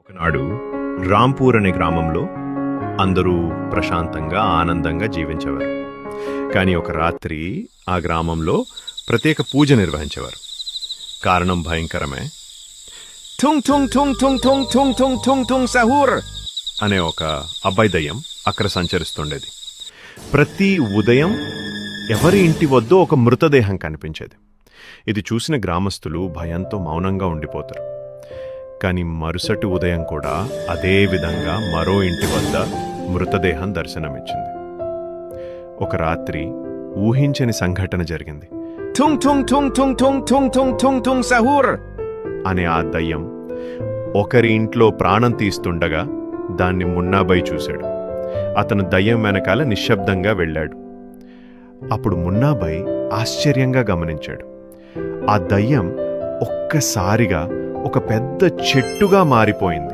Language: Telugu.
ఒకనాడు రాంపూర్ అనే గ్రామంలో అందరూ ప్రశాంతంగా ఆనందంగా జీవించేవారు. కానీ ఒక రాత్రి ఆ గ్రామంలో ప్రత్యేక పూజ నిర్వహించేవారు. కారణం భయంకరమే. ఠుంగ్ ఠుంగ్ ఠుంగ్ ఠుంగ్ ఠుంగ్ ఠుంగ్ ఠుంగ్ ఠుంగ్ ఠుంగ్ సహూర్ అనే ఒక అబ్బాయి దయ్యం అక్కడ సంచరిస్తుండేది. ప్రతి ఉదయం ఎవరి ఇంటి వద్దో ఒక మృతదేహం కనిపించేది. ఇది చూసిన గ్రామస్తులు భయంతో మౌనంగా ఉండిపోతారు. కానీ మరుసటి ఉదయం కూడా అదే విధంగా మరో ఇంటి వద్ద మృతదేహం దర్శనమిచ్చింది. ఒక రాత్రి ఊహించని సంఘటన జరిగింది. ఠుంగ్ ఠుంగ్ ఠుంగ్ ఠుంగ్ ఠుంగ్ ఠుంగ్ ఠుంగ్ ఠుంగ్ ఠుంగ్ సహూర్ అనే ఆ దయ్యం ఒకరి ఇంట్లో ప్రాణం తీస్తుండగా దాన్ని మున్నాబాయి చూశాడు. అతను దయ్యం వెనకాల నిశ్శబ్దంగా వెళ్ళాడు. అప్పుడు మున్నాబాయి ఆశ్చర్యంగా గమనించాడు. ఆ దయ్యం ఒక్కసారిగా ఒక పెద్ద చెట్టుగా మారిపోయింది.